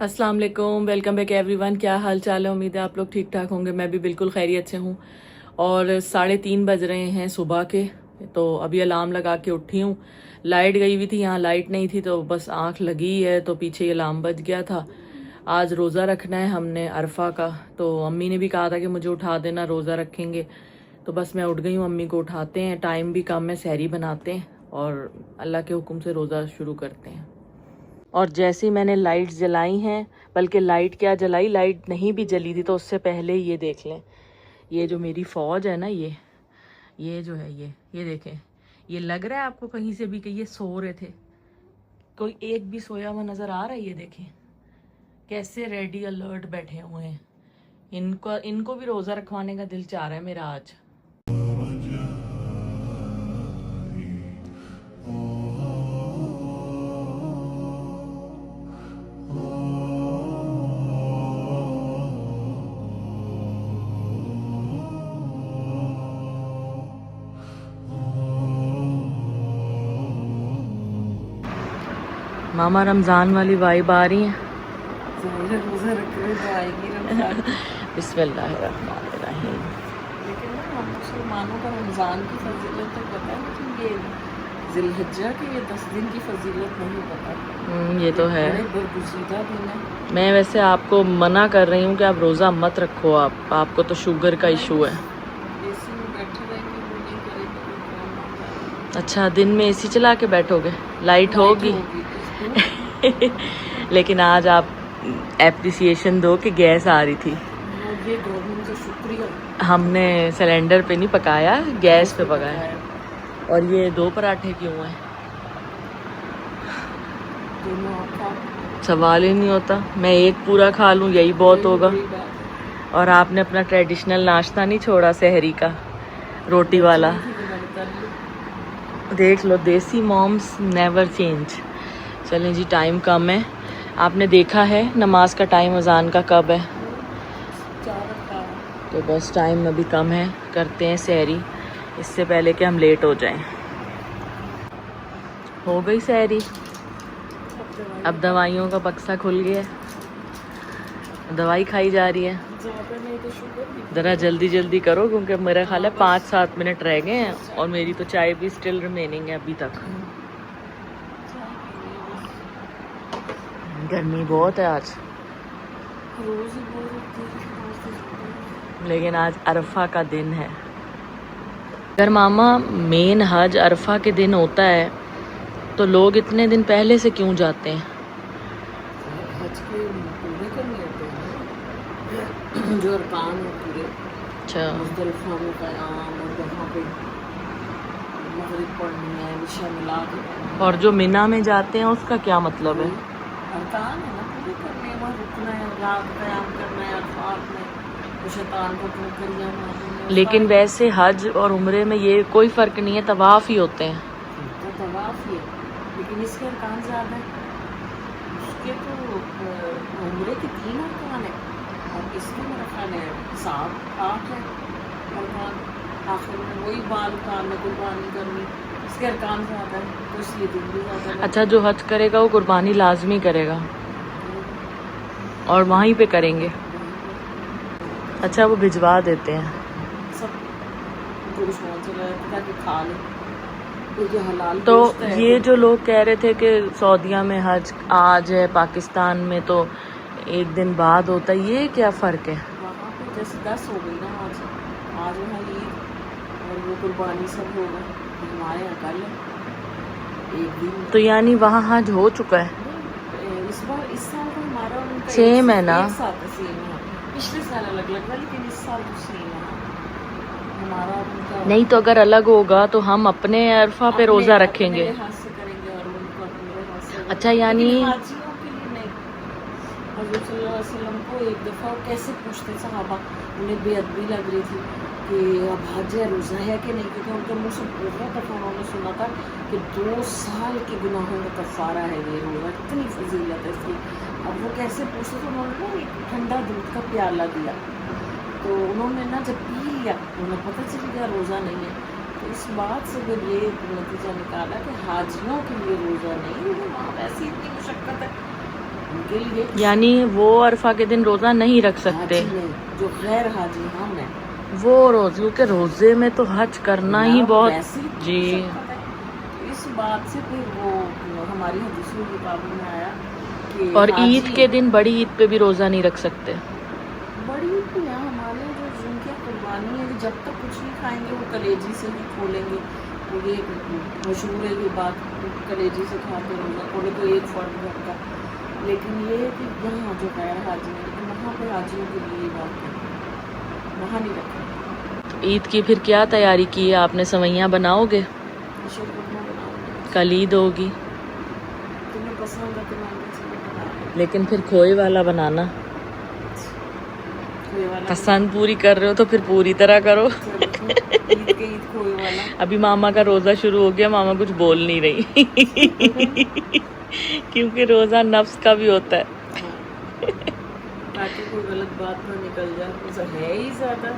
अस्सलाम वालेकुम, welcome back everyone. क्या हाल चाल है? उम्मीद है आप लोग ठीक ठाक होंगे। मैं भी बिल्कुल खैरियत से हूँ। और 3:30 बज रहे हैं सुबह के। तो अभी अलार्म लगा के उठी हूँ। लाइट गई हुई थी, यहाँ लाइट नहीं थी तो बस आंख लगी है तो पीछे अलार्म बज गया था। आज रोज़ा रखना है हमने अरफा का, तो अम्मी ने भी कहा था कि मुझे उठा देना, रोज़ा रखेंगे। तो बस मैं उठ गई हूँ, अम्मी को उठाते हैं, टाइम भी कम है, सहरी बनाते हैं और अल्लाह के हुक्म से रोज़ा शुरू करते हैं। और जैसे ही मैंने लाइट जलाई हैं, बल्कि लाइट क्या जलाई, लाइट नहीं भी जली थी तो उससे पहले ये देख लें, ये जो मेरी फ़ौज है ना, ये जो है ये देखें, ये लग रहा है आपको कहीं से भी कि ये सो रहे थे? कोई एक भी सोया हुआ नज़र आ रहा है? ये देखें कैसे रेडी अलर्ट बैठे हुए हैं। इनको भी रोज़ा रखवाने का दिल चाह रहा है मेरा आज। मामा रमज़ान वाली वाइब आ रही है। बिस्मिल्लाहिर्रहमानिर्रहीम। लेकिन ना हम मुसलमानों का रमज़ान की फजीलत तो पता है, लेकिन ये ज़िलहिज्जा के ये 10 दिन की फजीलत नहीं पता। ये तो है। बड़े बरगुज़ीदा दिन है। मैं वैसे आपको मना कर रही हूँ कि आप रोज़ा मत रखो। आपको तो शुगर का इशू है। एसी में बैठे रहेंगे, वो नहीं करेंगे कोई काम। अच्छा, दिन में एसी चला के बैठोगे? लाइट होगी लेकिन आज आप एप्रिसिएशन दो कि गैस आ रही थी। ये गवर्नमेंट का शुक्रिया। हमने सिलेंडर पे नहीं पकाया, गैस पे पकाया। और ये 2 पराठे क्यों हैं? दोनों आपका सवाल ही नहीं होता। मैं एक पूरा खा लूँ यही बहुत होगा। और आपने अपना ट्रेडिशनल नाश्ता नहीं छोड़ा, सहरी का रोटी वाला। देख लो, देसी मॉम्स नेवर चेंज। चलें जी, टाइम कम है। आपने देखा है नमाज का टाइम अजान का कब है? तो बस टाइम अभी कम है, करते हैं सहरी इससे पहले कि हम लेट हो जाएं। हो गई सहरी। अब दवाइयों का बक्सा खुल गया, दवाई खाई जा रही है। ज़रा जल्दी जल्दी करो क्योंकि मेरा ख्याल है 5-7 मिनट रह गए हैं और मेरी तो चाय भी स्टिल रिमेनिंग है अभी तक। गर्मी बहुत है आज, लेकिन आज अरफा का दिन है। अगर मामा मेन हज अरफा के दिन होता है तो लोग इतने दिन पहले से क्यों जाते हैं? हज के पूरे करने होते हैं जो अरकान है पूरे। अच्छा, मुज़दलिफ़ा में क़याम और वहाँ पे मग़रिब पढ़नी है, इशा मिला के। और जो मिना में जाते हैं उसका क्या मतलब है? अरकान है ना, पूरे करने हैं, वहाँ रुकना है, रात क़याम करना है अरफात में, तो शैतान को ठोकरियाँ मारनी है। लेकिन वैसे हज और उम्रे में ये कोई फ़र्क नहीं है, तवाफ़ ही होते हैं। तो तवाफ़ ही है, लेकिन इसके अरकान ज़्यादा है। उसके तो उम्रे के 3 अरकान है और इसके मेरा ख्याल है 7-8 है अरकान। आखिर में वही बाल उतारने, कुर्बानी करनी, इसके अरकान ज़्यादा है तो इसलिए दिन भी ज़्यादा है। अच्छा, जो हज करेगा वो कुर्बानी लाजमी करेगा और वहीं पे करेंगे। अच्छा, वो भिजवा देते हैं सब ताकि खा ले, क्योंकि हलाल तो गोश्त है। ये जो लोग कह रहे थे कि सऊदीया में हज आज है, पाकिस्तान में तो एक दिन बाद होता है, ये क्या फ़र्क है? वहाँ पे जैसे 10 हो गई ना आज वहाँ ईद और वो कुर्बानी सब होगा। हमारे यहाँ कल है एक दिन। तो यानी वहाँ हज हो चुका है? इस साल तो हमारा और उनका सेम है ना? एक साथ सेम है। पिछले साल अलग अलग था, लेकिन इस साल तो सेम है हमारा और उनका। नहीं तो अगर अलग होगा तो हम अपने अरफा पे रोज़ा रखेंगे। अपने हाथ से करेंगे और उनको अपने हाथ से। अच्छा, यानी हाजियों के लिए नहीं। हज़रत सल्लल्लाहु अलैहि वसल्लम को एक दफ़ा कैसे पूछते सहाबा, उन्हें बेअदबी लग रही थी कि अब हज है, रोज़ा है कि नहीं, क्योंकि उनके मुँह से बहुत दफ़ा उन्होंने सुना था कि 2 साल के गुनाहों का कफ़ारा है ये रोज़ा, कितनी फजीलत है इसकी। अब वो कैसे पूछते थे, उन्होंने ना एक ठंडा दूध का प्याला दिया, तो उन्होंने ना जब पी लिया उन्हें पता चल गया रोज़ा नहीं है। तो इस बात से फिर ये नतीजा निकाला कि हाजियों के लिए रोज़ा नहीं, वहाँ वैसे इतनी मुशक्क़त है, उनके लिए। यानी वो अरफा के दिन रोजा नहीं रख सकते, हाजी नहीं, जो गैर हाजी हम हैं वो रोजों के रोजे में तो हज करना ही ना, बहुत वैसे ही जी। शक्कत है। इस बात से फिर वो हमारी हदीसों की किताबों में आया कि और ईद हाजी के दिन, बड़ी ईद पे भी रोजा नहीं रख सकते। बड़ी तो यहाँ हमारे जो जिनकी कुर्बानी है कि जब तक कुछ नहीं खाएंगे वो कलेजी से ही खोलेंगे। तो ये मशहूर है ये बात, कलेजी से खाते रोजा खोले तो एक फर्क रहता। लेकिन ये है कि यहाँ जो गैर हाजी है, लेकिन वहाँ पे हाजियों के लिए ये बात है, वहाँ नहीं रखें। ईद की फिर क्या तैयारी की है आपने? सवैयाँ बनाओगे? शरबत बनाओगे, कल ईद होगी, तुम्हें पसंद है तो मैंने चीज़ें बना लेकिन फिर खोए वाला बनाना। खोए वाला पसंद पूरी कर रहे हो तो फिर पूरी तरह करो। ईद के ईद खोए वाला। अभी मामा का रोजा शुरू हो गया, मामा कुछ बोल नहीं रही क्योंकि रोजा नफ्स का भी होता है। ताकि कोई गलत बात ना निकल जाए, ऐसा है ही ज्यादा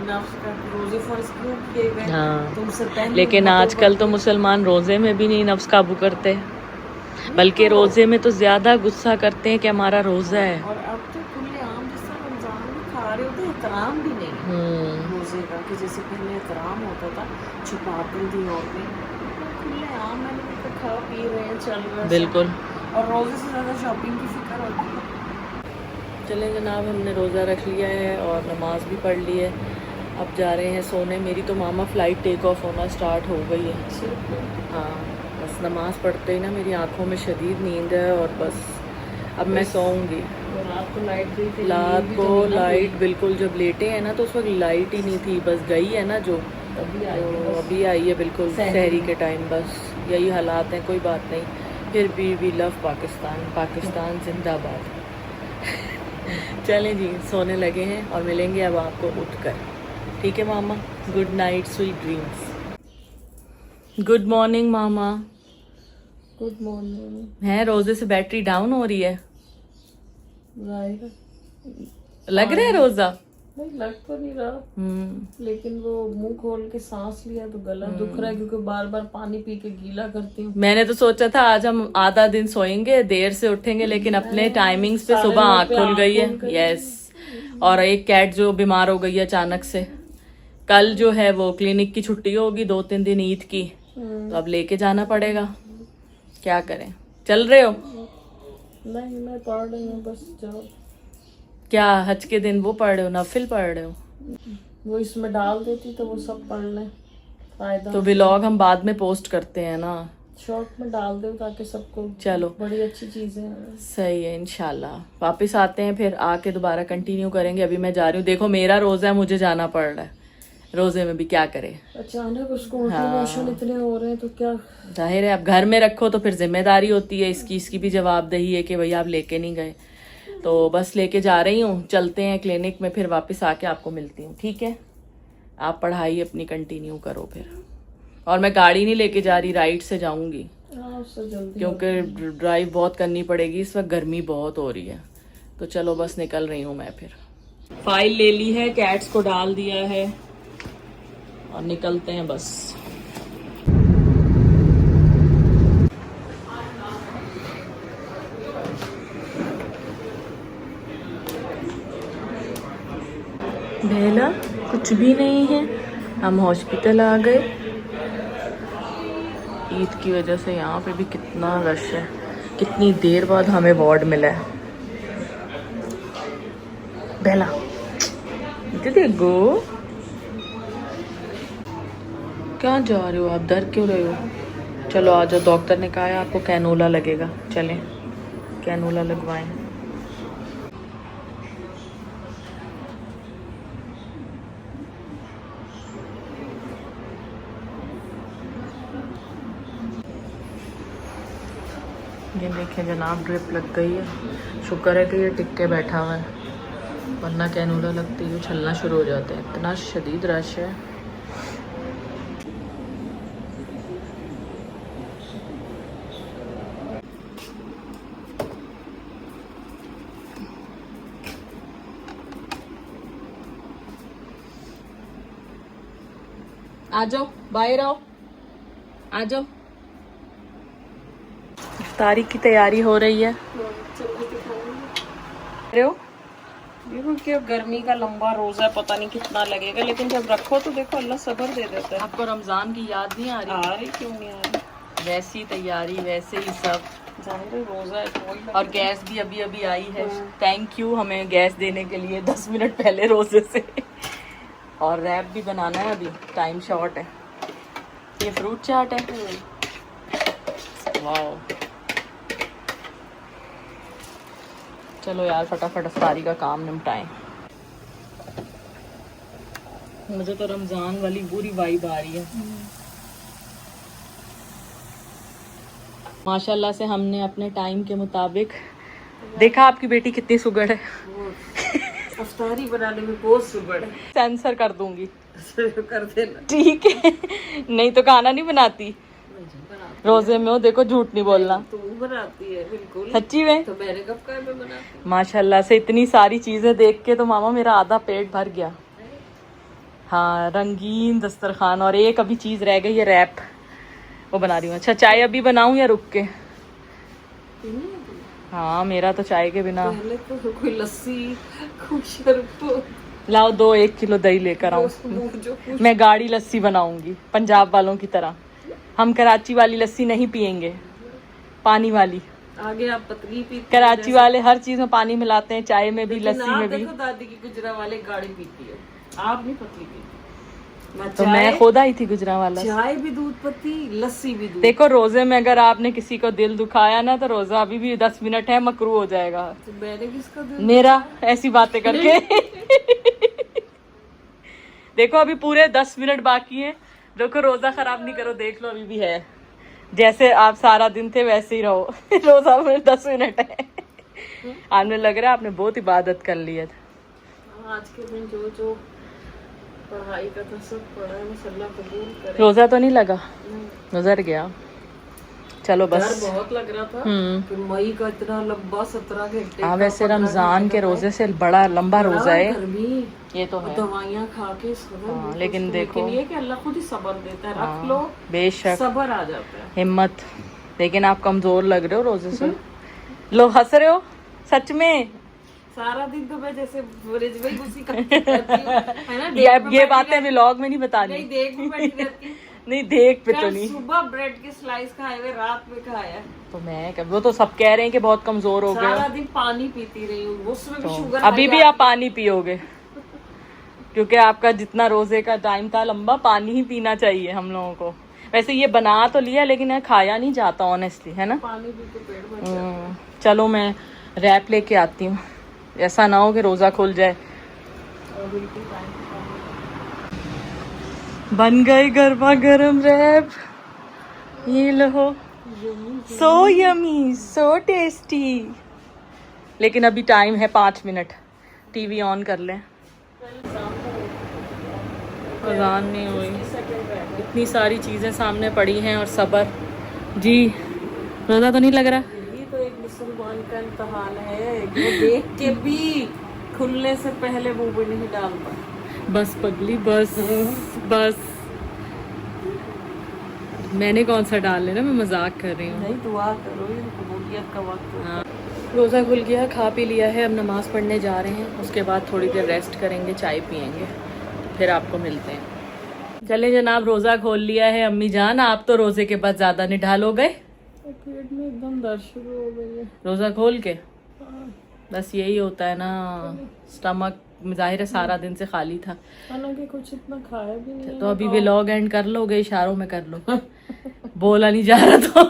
नफ्स का रोजे फर्ज क्यों किए गए हाँ। तुमसे पहले। लेकिन आजकल तो मुसलमान रोजे में भी नहीं नफ्स काबू करते, बल्कि रोजे में तो ज्यादा गुस्सा करते हैं कि हमारा रोजा है। और अब तो खुलेआम जिस तरह रमजान में खा रहे होते एहतराम भी नहीं है रोजे का, कि जैसे पहले एहतराम होता था, छुपाती थी औरतें, खुलेआम मैंने तो खा पी रहे हैं, चल रहा है बिल्कुल। सब। और रोजे से ज्यादा शॉपिंग की फिक्र होती है। चलें जनाब, हमने रोज़ा रख लिया है और नमाज भी पढ़ ली है, अब जा रहे हैं सोने। मेरी तो मामा फ़्लाइट टेक ऑफ होना स्टार्ट हो गई है। हाँ, बस नमाज़ पढ़ते ही ना मेरी आंखों में शदीद नींद है और बस अब मैं सोऊंगी। रात को लाइट गई थी, रात को लाइट बिल्कुल, जब लेटे हैं ना तो उस वक्त लाइट ही नहीं थी, बस गई है ना जो, तभी आई तो है बस। अभी आई है बिल्कुल सहरी के टाइम। बस यही हालात हैं, कोई बात नहीं। फिर भी वी लव पाकिस्तान, पाकिस्तान जिंदाबाद। चलें जी, सोने लगे हैं और मिलेंगे अब आपको उठकर। ठीक है मामा, good night, sweet dreams. Good morning मामा। Good morning. है रोजे से बैटरी डाउन हो रही है, जाएगा लग रहा है रोजा। नहीं, लग तो नहीं रहा, लेकिन वो मुंह खोल के सांस लिया तो गला दुख रहा है, क्योंकि बार बार पानी पी के गीला करती हूँ। मैंने तो सोचा था आज हम आधा दिन सोएंगे, देर से उठेंगे, लेकिन अपने टाइमिंग्स पे सुबह आँख खुल गई है। यस। और एक कैट जो बीमार हो गई है अचानक से, कल जो है वो क्लिनिक की छुट्टी होगी 2-3 दिन ईद की, तो अब लेके जाना पड़ेगा, क्या करें। चल रहे हो? नहीं, मैं पढ़ रही हूँ बस। जाओ। क्या हज के दिन वो पढ़ रहे हो, नफिल पढ़ रहे हो? वो इसमें डाल देती तो वो सब पढ़ लें, फायदा। तो व्लॉग हम बाद में पोस्ट करते हैं ना, शॉर्ट में डाल दो ताकि सबको। चलो, बड़ी अच्छी चीजें हैं। सही है। इंशाल्लाह वापस आते हैं, फिर आके दोबारा कंटिन्यू करेंगे। अभी मैं जा रही हूँ, देखो मेरा रोजा है, मुझे जाना पड़ रहा है, रोजे में भी क्या करे। अचानक उसको उल्टी मोशन इतने हो रहे हैं तो क्या। जाहिर है अब घर में रखो तो फिर जिम्मेदारी होती है इसकी भी जवाबदेही है कि भैया आप लेके नहीं गए। तो बस लेके जा रही हूँ, चलते हैं क्लिनिक में, फिर वापस आके आपको मिलती हूँ। ठीक है, आप पढ़ाई अपनी कंटिन्यू करो फिर। और मैं गाड़ी नहीं लेके जा रही, राइड से जाऊंगी, उससे जल्दी क्योंकि ड्राइव बहुत करनी पड़ेगी, इस वक्त गर्मी बहुत हो रही है। तो चलो बस निकल रही हूँ मैं फिर। फाइल ले ली है, कैट्स को डाल दिया है और निकलते हैं बस। बेला कुछ भी नहीं है, हम हॉस्पिटल आ गए। ईद की वजह से यहाँ पे भी कितना रश है, कितनी देर बाद हमें वार्ड मिला है। बेला इधर देखो, कहाँ जा रहे हो आप, डर क्यों रहे हो? चलो आ जाओ, डॉक्टर ने कहा है आपको कैनोला लगेगा, चलें कैनोला लगवाएं। ये देखें जनाब, ड्रिप लग गई है, शुक्र है कि ये टिक के बैठा हुआ है, वरना कैनोला लगती है छलना शुरू हो जाते हैं, इतना शदीद रश है। आ जाओ, बाहर आओ, आ जाओ। इफ्तारी की तैयारी हो रही है। रहे हो? देखो क्या गर्मी का लंबा रोजा है, पता नहीं कितना लगेगा, लेकिन जब रखो तो देखो अल्लाह सब्र दे देता है। आपको रमजान की याद नहीं आ रही? आ रही क्यों नहीं आ रही? वैसी तैयारी, वैसे ही सब। जान रोजा है तो वही लगेगा। और गैस भी अभी अभी आई है। थैंक यू हमें गैस देने के लिए 10 मिनट पहले रोजे से। और रैप भी बनाना है, अभी टाइम शॉर्ट है। ये फ्रूट चाट है। वाओ, चलो यार फटाफट अफ्तारी का काम निपटाएं। मुझे तो रमजान वाली पूरी वाइब आ रही है। माशाल्लाह से हमने अपने टाइम के मुताबिक देखा आपकी बेटी कितनी सुगड़ है। अफ्तारी बनाने में बहुत सुगड़ है। सेंसर कर दूंगी। कर देना। ठीक है, नहीं तो खाना नहीं बनाती। रोजे में हो, देखो झूठ नहीं बोलना। तू बनाती है बिल्कुल। सच्ची में? तो मैंने कब कहा मैं बनाती? माशाल्लाह से इतनी सारी चीजें देख के तो मामा मेरा आधा पेट भर गया। हाँ, रंगीन दस्तरखान। और एक अभी चीज रह गई है, रैप, वो बना रही हूँ। अच्छा, चाय अभी बनाऊं या रुक के? हाँ, मेरा तो चाय के बिना। पहले तो कोई लस्सी, कोई शरबत लाओ 1 किलो दही लेकर आऊं। मैं गाढ़ी लस्सी बनाऊंगी पंजाब वालों की तरह। हम कराची वाली लस्सी नहीं पियेंगे, पानी वाली। आगे आप पतली पीती कराची वाले हर चीज में पानी मिलाते हैं, चाय में भी, लस्सी में भी। देखो दादी की गुजरा वाले गाड़ी पीती है, आप नहीं पतली पीती। तो मैं खुद आई थी गुजरांवाला। चाय भी दूध पत्ती, लस्सी भी दूध। देखो रोजे में अगर आपने किसी को दिल दुखाया ना तो रोजा अभी भी 10 मिनट है, मकरू हो जाएगा। तो मैंने किसका दिल? मेरा, ऐसी बातें करके। देखो अभी पूरे 10 मिनट बाकी है। देखो रोजा खराब नहीं करो, देख लो अभी भी है। जैसे आप सारा दिन थे वैसे ही रहो। रोजा में 10 मिनट है। आपने लग रहा है आपने बहुत इबादत कर ली है। आज के दिन जो जो पढ़ाई का था सब पढ़ा है, अल्लाह कबूल करे। रोजा तो नहीं लगा? गुजर गया। चलो बस। डर बहुत लग रहा था कि मई का इतना लंबा 17 घंटे। हाँ, वैसे रमजान के रोजे से बड़ा लंबा रोजा है ये तो है। दवाइयाँ खा के हाँ, लेकिन देखो ये कि अल्लाह खुद ही सब्र देता है। रख लो, बेशक सब्र आ जाता है, हिम्मत। लेकिन आप कमजोर लग रहे हो रोजे से। लो हंस रहे हो सच में। सारा दिन तो मैं जैसे फ्रिज में ही घुसी करती रहती हूँ, है ना। ये बातें व्लॉग में नहीं बतानी। नहीं, देख में बैठी रहती। नहीं, देख पे तो कल नहीं। सुबह ब्रेड के स्लाइस खाए हुए, रात में खाया। तो मैं वो तो सब कह रहे हैं कि बहुत कमजोर हो गए। सारा दिन पानी पीती रही हूँ, उसमें भी शुगर। अभी भी आप पानी पियोगे क्योंकि आपका जितना रोजे का टाइम था लंबा, पानी ही पीना चाहिए हम लोगों को। वैसे ये बना तो लिया लेकिन खाया नहीं जाता ऑनेस्टली, है ना। पानी पी के पेट भर जाता है। चलो मैं रैप लेके आती हूँ, ऐसा ना हो कि रोजा खुल जाए। और बिल्कुल टाइम बन गए गरबा गरम रैप, ये लो। So yummy, so tasty. लेकिन अभी टाइम है 5 मिनट। टीवी ऑन कर लें। अजान नहीं हुई, इतनी सारी चीजें सामने पड़ी हैं और सब्र। जी, रोजा तो नहीं लग रहा? ये तो एक मुसलमान का इम्तिहान है, वो देख के भी खुलने से पहले मुंह में नहीं डालता। बस पगली, बस बस। मैंने कौन सा डाल लेना, मैं मजाक कर रही हूँ। नहीं, दुआ करो, ये कबूलियत का वक्त है। हाँ, रोज़ा खुल गया, खा पी लिया है, अब नमाज़ पढ़ने जा रहे हैं। उसके बाद थोड़ी देर रेस्ट करेंगे, चाय पियेंगे, फिर आपको मिलते हैं। चले जनाब, रोज़ा खोल लिया है। अम्मी जान, आप तो रोज़े के बाद ज़्यादा निढाल हो गए, पेट में एकदम दर्द शुरू हो गई है रोज़ा खोल के। बस यही होता है ना, स्टमक जाहिर है सारा दिन से खाली था। हालांकि कुछ इतना खाया भी नहीं। तो अभी व्लॉग एंड कर लोगे, इशारों में कर लो। बोला नहीं जा रहा तो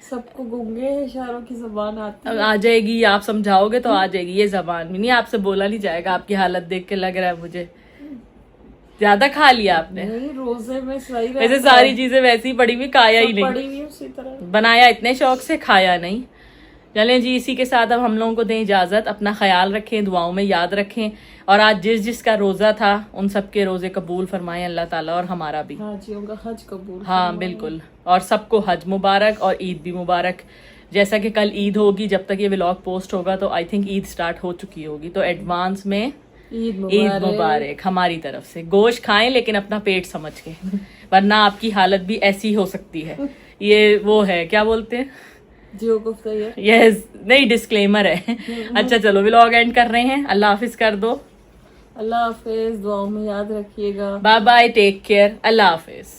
सबको गूंगे इशारों की जबान आती अब है। आ जाएगी, आप समझाओगे तो आ जाएगी। ये जबान भी नहीं, आपसे बोला नहीं जाएगा। आपकी हालत देख के लग रहा है मुझे ज्यादा खा लिया आपने। नहीं, रोजे में सही रहता वैसे सारी चीजें वैसी पड़ी हुई, खाया ही नहीं। पड़ी हुई उसी तरह बनाया इतने शौक से, खाया नहीं। चलें जी, इसी के साथ अब हम लोगों को दें इजाजत। अपना ख्याल रखें, दुआओं में याद रखें। और आज जिस जिसका रोजा था उन सबके रोजे कबूल फरमाए अल्लाह ताला, और हमारा भी। हाजियों का हज कबूल। हाँ बिल्कुल, और सबको हज मुबारक और ईद भी मुबारक। जैसा कि कल ईद होगी, जब तक ये व्लॉग पोस्ट होगा तो आई थिंक ईद स्टार्ट हो चुकी होगी, तो एडवांस में ईद मुबारक हमारी तरफ से। गोश्त खाएं लेकिन अपना पेट समझ के, वरना आपकी हालत भी ऐसी हो सकती है। ये वो है, क्या बोलते हैं, जियो कोफ्ता यार। यस, नहीं डिस्क्लेमर है। अच्छा चलो व्लॉग एंड कर रहे हैं, अल्लाह हाफिज कर दो। अल्लाह हाफिज, दुआओं में याद रखिएगा। बाय बाय, टेक केयर, अल्लाह हाफिज।